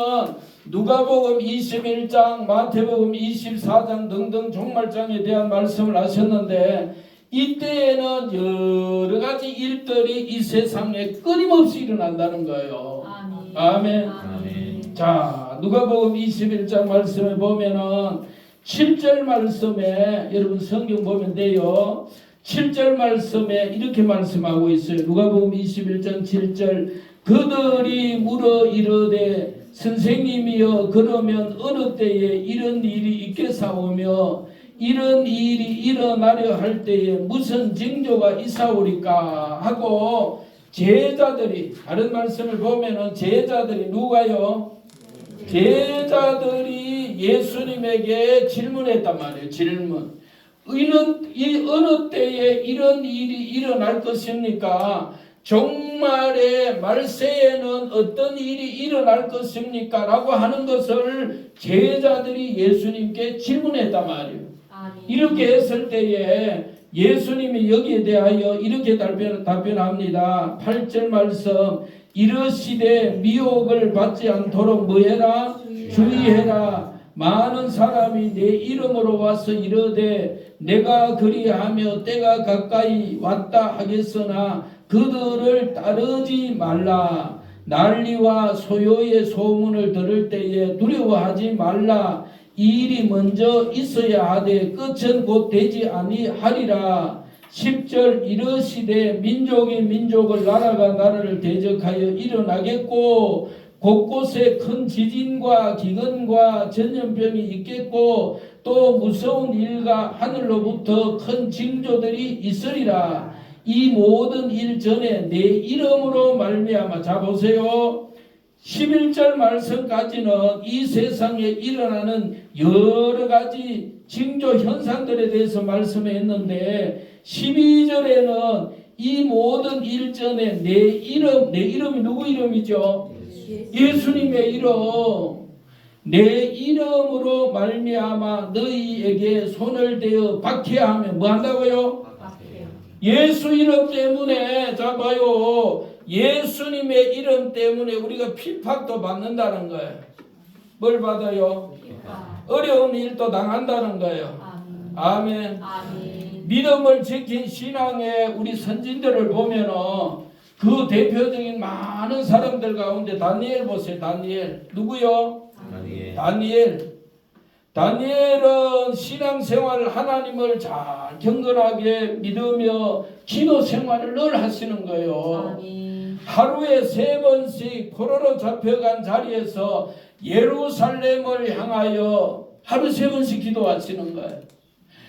누가복음 21장, 마태복음 24장 등등 종말장에 대한 말씀을 하셨는데, 이때에는 여러 가지 일들이 이 세상에 끊임없이 일어난다는 거예요. 아멘. 아멘. 아멘. 자, 누가복음 21장 말씀에 보면은 7절 말씀에, 여러분 성경 보면 돼요. 7절 말씀에 이렇게 말씀하고 있어요. 누가복음 21장 7절. 그들이 물어 이르되 선생님이여 그러면 어느 때에 이런 일이 있겠사오며 이런 일이 일어나려 할 때에 무슨 징조가 있사오리까 하고, 제자들이, 다른 말씀을 보면은 제자들이 누가요? 제자들이 예수님에게 질문했단 말이에요. 질문. 이 어느 때에 이런 일이 일어날 것입니까? 종말의 말세에는 어떤 일이 일어날 것입니까? 라고 하는 것을 제자들이 예수님께 질문했단 말이에요. 아멘. 이렇게 했을 때에 예수님이 여기에 대하여 이렇게 답변합니다. 8절 말씀. 이르시되 미혹을 받지 않도록 뭐해라? 주의해라. 많은 사람이 내 이름으로 와서 이르되 내가 그리하며 때가 가까이 왔다 하겠으나 그들을 따르지 말라. 난리와 소요의 소문을 들을 때에 두려워하지 말라. 이 일이 먼저 있어야 하되 끝은 곧 되지 아니하리라. 10절 이르시되 민족이 민족을 나라가 나라를 대적하여 일어나겠고 곳곳에 큰 지진과 기근과 전염병이 있겠고 또 무서운 일과 하늘로부터 큰 징조들이 있으리라. 이 모든 일 전에 내 이름으로 말미암아. 자 보세요. 11절 말씀까지는 이 세상에 일어나는 여러 가지 징조 현상들에 대해서 말씀했는데 12절에는 이 모든 일 전에 내 이름이 누구 이름이죠? 예수님의 이름. 내 이름으로 말미암아 너희에게 손을 대어 박해하면 뭐 한다고요? 예수 이름 때문에, 자 봐요, 예수님의 이름 때문에 우리가 핍박도 받는다는 거예요. 뭘 받아요? 어려운 일도 당한다는 거예요. 아멘. 아멘. 믿음을 지킨 신앙의 우리 선진들을 보면은 그 대표적인 많은 사람들 가운데 다니엘 보세요. 다니엘. 누구요? 다니엘은 신앙생활 하나님을 잘 경건하게 믿으며 기도 생활을 늘 하시는 거예요. 아멘. 하루에 3번씩 포로로 잡혀간 자리에서 예루살렘을 향하여 하루 3번씩 기도하시는 거예요.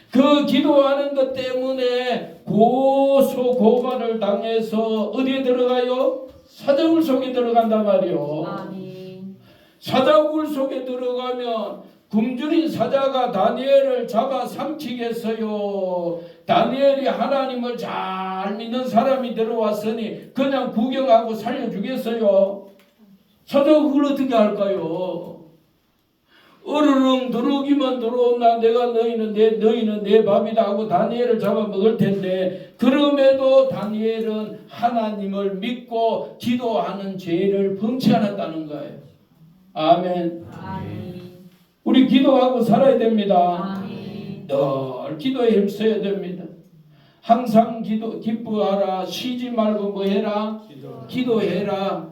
그 기도하는 것 때문에 고소고발을 당해서 어디에 들어가요? 사자굴 속에 들어간단 말이요. 아멘. 사자굴 속에 들어가면 굶주린 사자가 다니엘을 잡아 삼키겠어요? 다니엘이 하나님을 잘 믿는 사람이 들어왔으니 그냥 구경하고 살려주겠어요? 사자가 그걸 어떻게 할까요? 어르르 영 들어오기만 들어온다. 너희는 내 밥이다 하고 다니엘을 잡아먹을 텐데, 그럼에도 다니엘은 하나님을 믿고 기도하는 죄를 범치 않았다는 거예요. 아멘. 아멘. 우리 기도하고 살아야 됩니다. 아멘. 늘 기도에 힘써야 됩니다. 항상 기뻐하라. 쉬지 말고 뭐 해라? 기도해라.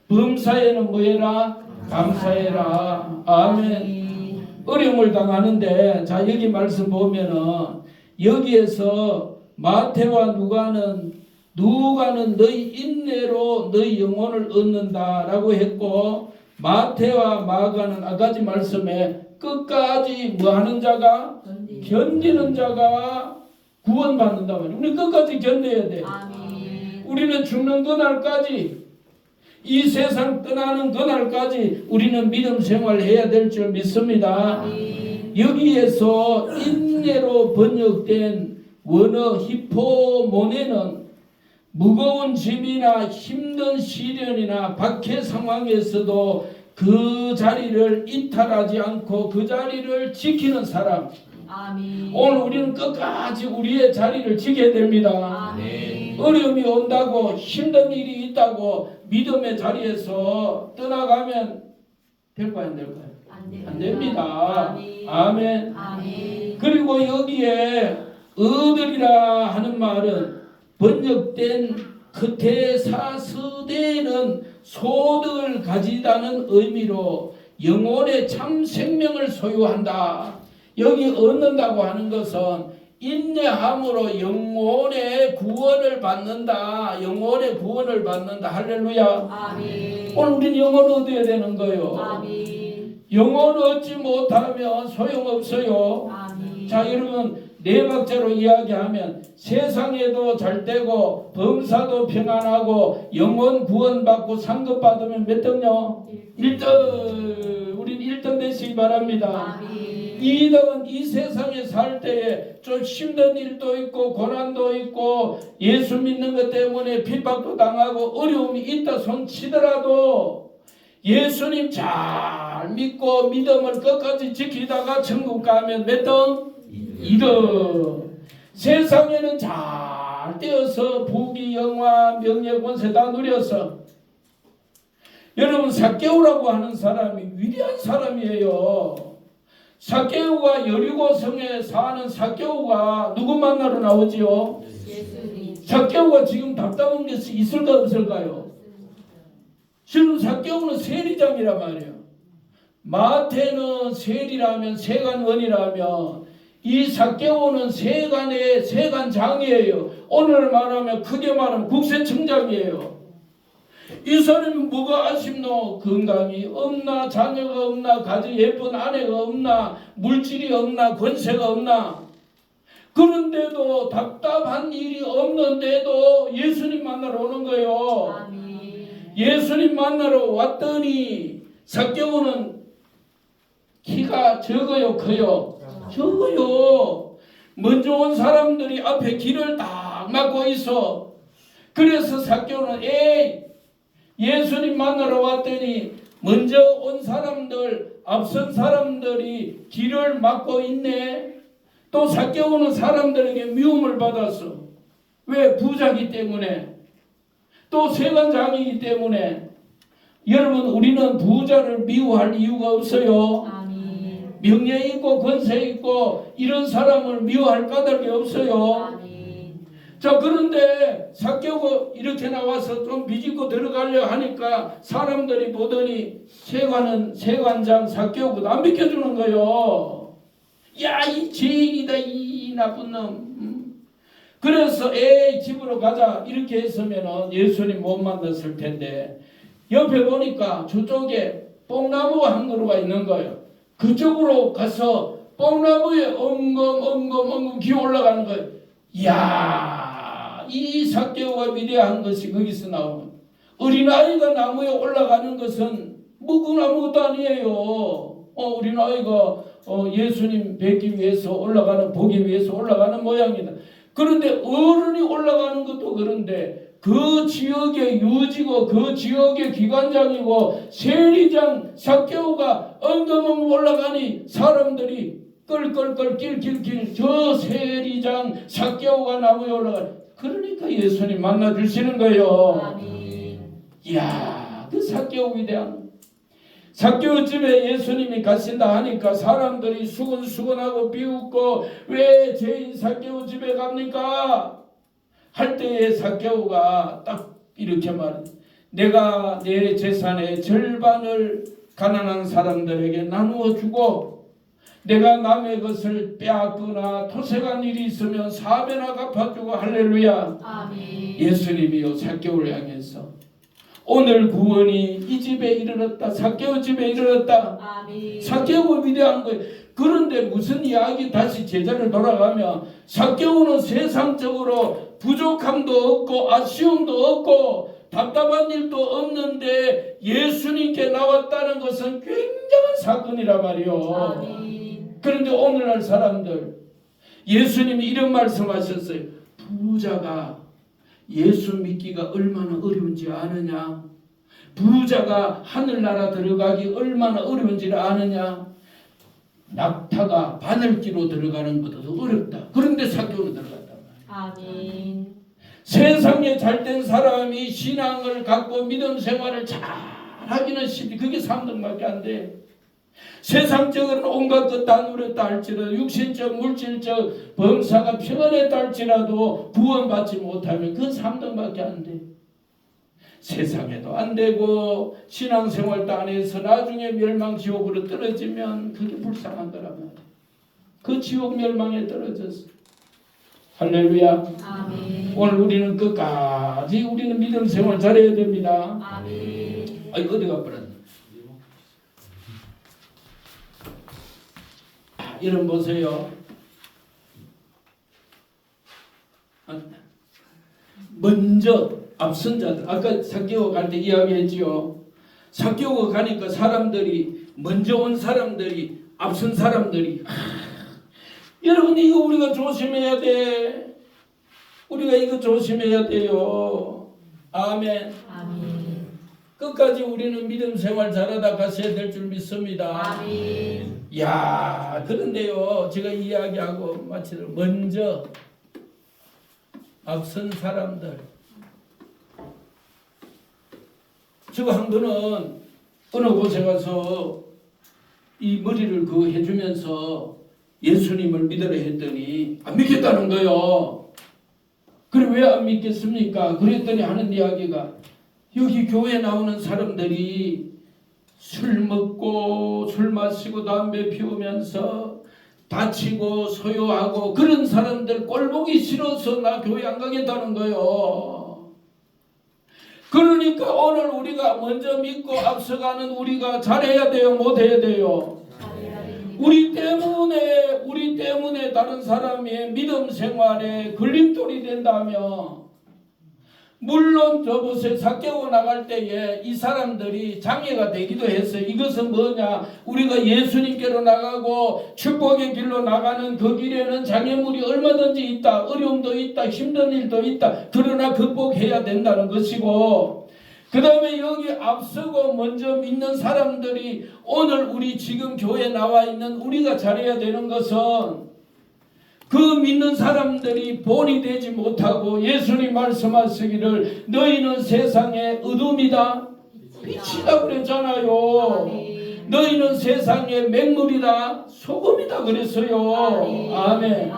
범사에는 뭐 해라? 감사해라. 아멘. 어려움을 당하는데, 자, 여기 말씀 보면은, 여기에서 마태와 누가는 너희 인내로 너희 영혼을 얻는다라고 했고, 마태와 마가는 아까지 말씀에 끝까지 뭐 하는 자가? 견디는 자가 구원받는다 말이에요. 우리 끝까지 견뎌야 돼. 아멘. 우리는 죽는 그날까지, 이 세상 떠나는 그날까지 우리는 믿음 생활해야 될 줄 믿습니다. 아멘. 여기에서 인내로 번역된 원어 히포모네는 무거운 짐이나 힘든 시련이나 박해 상황에서도 그 자리를 이탈하지 않고 그 자리를 지키는 사람. 아멘. 오늘 우리는 끝까지 우리의 자리를 지켜야 됩니다. 아멘. 어려움이 온다고, 힘든 일이 있다고 믿음의 자리에서 떠나가면 될까요, 안 될까요? 안 됩니다. 아멘. 아멘. 그리고 여기에 얻으리라 하는 말은 번역된 크테사스데는 소득을 가지다는 의미로 영혼의 참 생명을 소유한다. 여기 얻는다고 하는 것은 인내함으로 영혼의 구원을 받는다. 영혼의 구원을 받는다. 할렐루야. 아멘. 오늘 우리는 영혼을 얻어야 되는 거예요. 아멘. 영혼을 얻지 못하면 소용없어요. 아멘. 자, 여러분, 네 박자로 이야기하면 세상에도 잘 되고 범사도 평안하고 영혼 구원받고 상급 받으면 몇 등요? 1등. 우린 1등 되시기 바랍니다. 아멘. 2등은 이 세상에 살 때에 좀 힘든 일도 있고 고난도 있고 예수 믿는 것 때문에 핍박도 당하고 어려움이 있다 손치더라도 예수님 잘 믿고 믿음을 끝까지 지키다가 천국 가면 몇 등? 2등. 세상에는 잘 되어서 부귀 영화 명예 권세 다 누려서, 여러분 삭개오라고 하는 사람이 위대한 사람이에요. 삭개오가 여리고성에 사는 삭개오가 누구 만나러 나오지요? 예수님. 삭개오가 지금 답답한 게 있을까 없을까요? 지금 삭개오는 세리장이란 말이에요. 마태는 세리라면 세간원이라면 이 삭개오는 세간의 세간장이에요. 오늘 말하면 크게 말하면 국세청장이에요. 이 사람이 뭐가 아쉽노? 건강이 없나? 자녀가 없나? 가지 예쁜 아내가 없나? 물질이 없나? 권세가 없나? 그런데도 답답한 일이 없는데도 예수님 만나러 오는 거예요. 아멘. 예수님 만나러 왔더니 삭개오는 키가 적어요, 커요? 적어요. 먼저 온 사람들이 앞에 길을 딱 막고 있어. 그래서 삭개오는 예수님 만나러 왔더니 먼저 온 사람들, 앞선 사람들이 길을 막고 있네. 또 삭개오는 사람들에게 미움을 받았어. 왜? 부자기 때문에. 또 세간장이기 때문에. 여러분, 우리는 부자를 미워할 이유가 없어요. 아멘. 명예 있고 권세 있고 이런 사람을 미워할 까닭이 없어요. 아멘. 자, 그런데 삭개오가 이렇게 나와서 좀 비집고 들어가려 하니까 사람들이 보더니 세관장 삭개오가 안 비켜주는 거예요. 야, 이 죄인이다, 이 나쁜 놈. 그래서 집으로 가자 이렇게 했으면 예수님 못 만났을 텐데, 옆에 보니까 저쪽에 뽕나무가 한 그루가 있는 거예요. 그쪽으로 가서 뽕나무에 엉금 기어 올라가는 거예요. 이야, 이 삭개오가 위대한 것이 거기서 나오는. 어린아이가 나무에 올라가는 것은 묵은 아무것도 아니에요. 어린아이가 예수님 뵙기 위해서 보기 위해서 올라가는 모양이다. 그런데 어른이 올라가는 것도 그런데 그 지역의 유지고 그 지역의 기관장이고 세리장 삭개오가 엉덩엉 올라가니 사람들이 끌끌끌 길길길 저 세리장 삭개오가 나무에 올라가. 그러니까 예수님 만나 주시는 거예요. 아멘. 이야, 그 삭개오 위대한 삭개오 집에 예수님이 가신다 하니까 사람들이 수근수근하고 비웃고 왜 죄인 삭개오 집에 갑니까? 할 때에 삭개오가 딱 이렇게 말해. 내가 내 재산의 절반을 가난한 사람들에게 나누어 주고 내가 남의 것을 빼앗거나 토색한 일이 있으면 4배나 갚아주고 할렐루야. 아멘. 예수님이요 삭개오를 향해서 오늘 구원이 이 집에 이르렀다. 삭개오 집에 이르렀다. 아멘. 삭개오가 위대한 거예요. 그런데 무슨 이야기 다시 제자를 돌아가면 삭개오는 세상적으로 부족함도 없고 아쉬움도 없고 답답한 일도 없는데 예수님께 나왔다는 것은 굉장한 사건이란 말이요. 아멘. 그런데 오늘날 사람들 예수님이 이런 말씀하셨어요. 부자가 예수 믿기가 얼마나 어려운지 아느냐? 부자가 하늘나라 들어가기 얼마나 어려운지를 아느냐? 낙타가 바늘기로 들어가는 것보다도 어렵다. 그런데 삭개오는 들어갔단 말이에요. 아멘. 세상에 잘된 사람이 신앙을 갖고 믿음 생활을 잘 하기는 쉽지. 그게 3등밖에 안 돼. 세상적으로는 온갖 것 다 누렸다 할지라도 육신적 물질적 범사가 평안했다 할지라도 구원받지 못하면 그 3등밖에 안 돼. 세상에도 안 되고 신앙생활도 안 해서 나중에 멸망 지옥으로 떨어지면 그게 불쌍한 거란 말이야. 그 지옥 멸망에 떨어졌어. 할렐루야. 아멘. 오늘 우리는 끝까지 우리는 믿음 생활 잘해야 됩니다. 아멘. 아이 어디 가버렸나? 이런 보세요. 먼저 앞선 자들 아까 삭개오 갈 때 이야기했지요. 삭개오가 가니까 사람들이 먼저 온 사람들이 앞선 사람들이 여러분 이거 우리가 조심해야 돼. 우리가 이거 조심해야 돼요. 아멘. 아멘. 끝까지 우리는 믿음 생활 잘하다 가셔야 될 줄 믿습니다. 아멘. 야, 그런데요, 제가 이야기하고 마치도록 먼저 앞선 사람들. 저 한 분은 어느 곳에 가서 이 머리를 그 해주면서 예수님을 믿으라 했더니 안 믿겠다는 거요. 그래 왜 안 믿겠습니까? 그랬더니 하는 이야기가 여기 교회 나오는 사람들이 술 먹고 술 마시고 담배 피우면서 다치고 소요하고 그런 사람들 꼴 보기 싫어서 나 교회 안 가겠다는 거요. 그러니까 오늘 우리가 먼저 믿고 앞서가는 우리가 잘해야 돼요? 못해야 돼요? 우리 때문에 다른 사람의 믿음 생활에 걸림돌이 된다면 물론 저곳에 삭개오 나갈 때에 이 사람들이 장애가 되기도 했어요. 이것은 뭐냐? 우리가 예수님께로 나가고 축복의 길로 나가는 그 길에는 장애물이 얼마든지 있다. 어려움도 있다. 힘든 일도 있다. 그러나 극복해야 된다는 것이고 그 다음에 여기 앞서고 먼저 믿는 사람들이 오늘 우리 지금 교회에 나와 있는 우리가 잘해야 되는 것은 그 믿는 사람들이 본이 되지 못하고 예수님 말씀하시기를 너희는 세상의 어둠이다 빛이다 그랬잖아요. 너희는 세상의 맹물이다 소금이다 그랬어요. 아멘.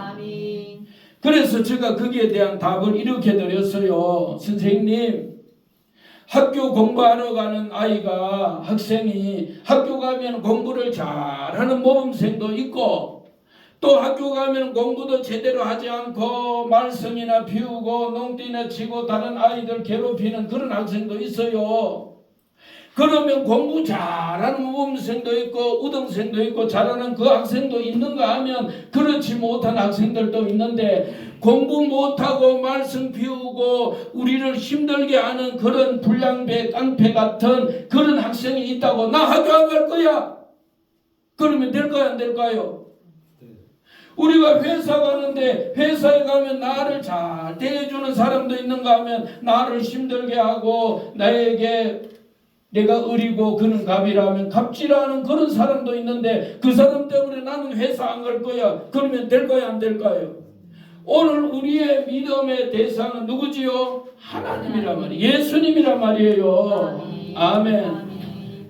그래서 제가 거기에 대한 답을 이렇게 드렸어요. 선생님, 학교 공부하러 가는 아이가 학생이 학교 가면 공부를 잘하는 모범생도 있고 또 학교 가면 공부도 제대로 하지 않고 말썽이나 피우고 농띠나 치고 다른 아이들 괴롭히는 그런 학생도 있어요. 그러면 공부 잘하는 모범생도 있고 우등생도 있고 잘하는 그 학생도 있는가 하면 그렇지 못한 학생들도 있는데 공부 못하고 말썽 피우고 우리를 힘들게 하는 그런 불량배 깡패 같은 그런 학생이 있다고 나 학교 안 갈 거야. 그러면 될까요 안 될까요? 우리가 회사 가는데 회사에 가면 나를 잘 대해주는 사람도 있는가 하면 나를 힘들게 하고 나에게 내가 의리고 그는 갑이라면 갑질하는 그런 사람도 있는데 그 사람 때문에 나는 회사 안 갈 거야. 그러면 될까요 안 될까요? 오늘 우리의 믿음의 대상은 누구지요? 하나님이란 말이에요. 예수님이란 말이에요. 아멘.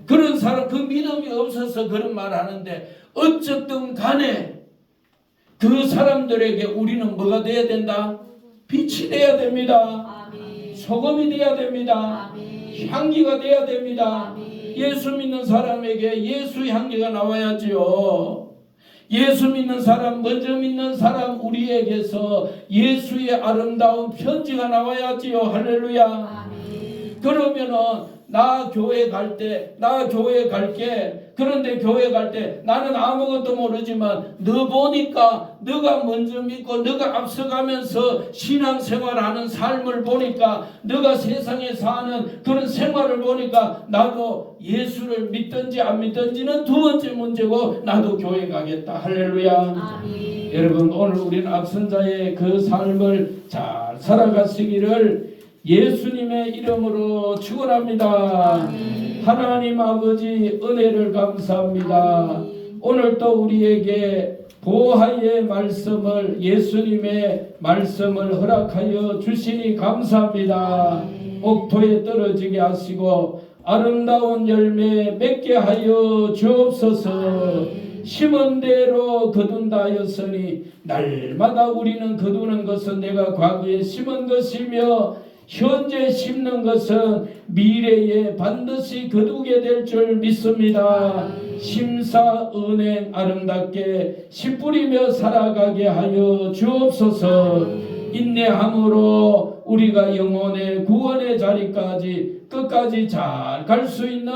그런 사람 그 믿음이 없어서 그런 말 하는데 어쨌든 간에 그 사람들에게 우리는 뭐가 돼야 된다? 빛이 돼야 됩니다. 소금이 돼야 됩니다. 향기가 돼야 됩니다. 예수 믿는 사람에게 예수 향기가 나와야지요. 예수 믿는 사람, 먼저 믿는 사람 우리에게서 예수의 아름다운 편지가 나와야지요. 할렐루야. 그러면은 나 교회 갈게. 그런데 교회 갈 때 나는 아무것도 모르지만 너 보니까 너가 먼저 믿고 너가 앞서가면서 신앙생활하는 삶을 보니까 너가 세상에 사는 그런 생활을 보니까 나도 예수를 믿든지 안 믿든지는 두 번째 문제고 나도 교회 가겠다. 할렐루야. 여러분 오늘 우리는 앞선자의 그 삶을 잘 살아가시기를 예수님의 이름으로 축원합니다. 하나님 아버지 은혜를 감사합니다. 오늘 또 우리에게 보화의 말씀을 예수님의 말씀을 허락하여 주시니 감사합니다. 옥토에 떨어지게 하시고 아름다운 열매 맺게 하여 주옵소서. 심은 대로 거둔다 하였으니 날마다 우리는 거두는 것은 내가 과거에 심은 것이며 현재 심는 것은 미래에 반드시 거두게 될 줄 믿습니다. 심사은행 아름답게 씨 뿌리며 살아가게 하여 주옵소서. 인내함으로 우리가 영혼의 구원의 자리까지 끝까지 잘 갈 수 있는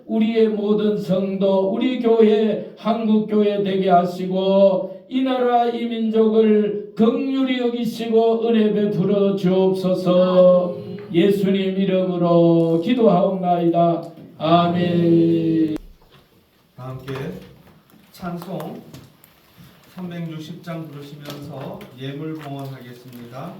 우리의 모든 성도 우리 교회 한국교회 되게 하시고 이 나라 이 민족을 긍휼히 여기시고 은혜 베풀어 주옵소서. 예수님 이름으로 기도하옵나이다. 아멘. 다 함께 찬송 360장 부르시면서 예물 봉헌하겠습니다.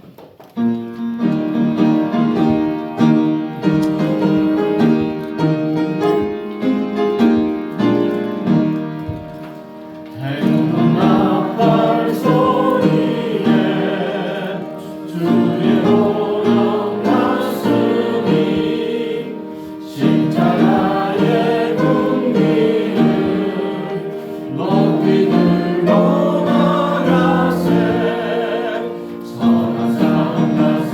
선한 삶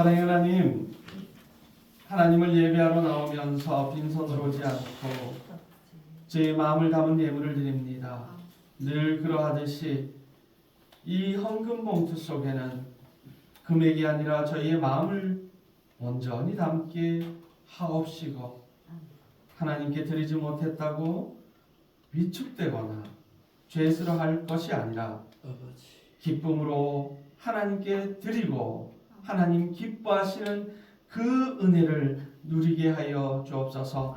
사랑의 하나님, 하나님을 예배하러 나오면서 빈손으로 오지 않고 제 마음을 담은 예물을 드립니다. 늘 그러하듯이 이 헌금 봉투 속에는 금액이 아니라 저희의 마음을 온전히 담게 하옵시고, 하나님께 드리지 못했다고 위축되거나 죄스러할 것이 아니라 기쁨으로 하나님께 드리고 하나님 기뻐하시는 그 은혜를 누리게 하여 주옵소서.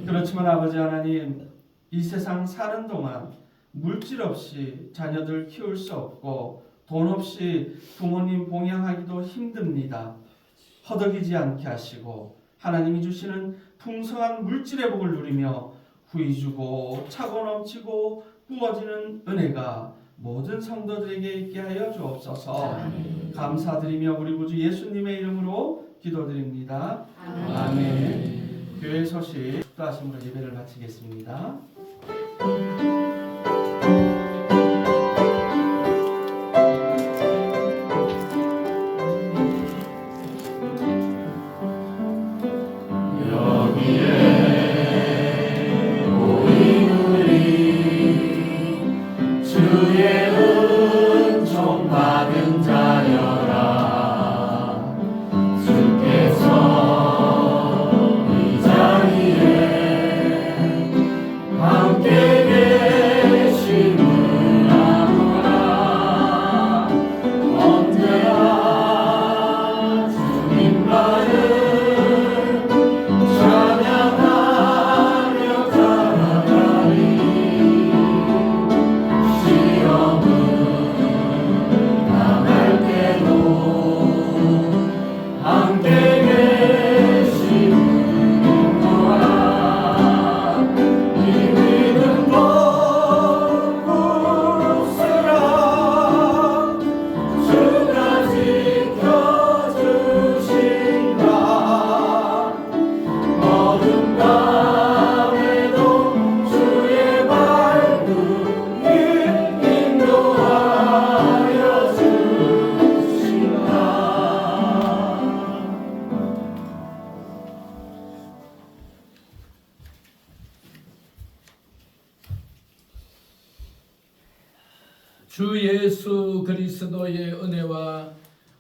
그렇지만 아버지 하나님, 이 세상 사는 동안 물질 없이 자녀들 키울 수 없고 돈 없이 부모님 봉양하기도 힘듭니다. 허덕이지 않게 하시고 하나님이 주시는 풍성한 물질의 복을 누리며 후이 주고 차고 넘치고 부어지는 은혜가 모든 성도들에게 있게 하여 주옵소서. 감사드리며 우리 구주 예수님의 이름으로 기도드립니다. 아멘. 교회 소식 축도하심으로 예배를 마치겠습니다. 주 예수 그리스도의 은혜와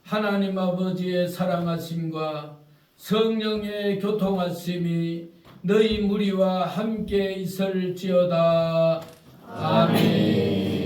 하나님 아버지의 사랑하심과 성령의 교통하심이 너희 무리와 함께 있을지어다. 아멘.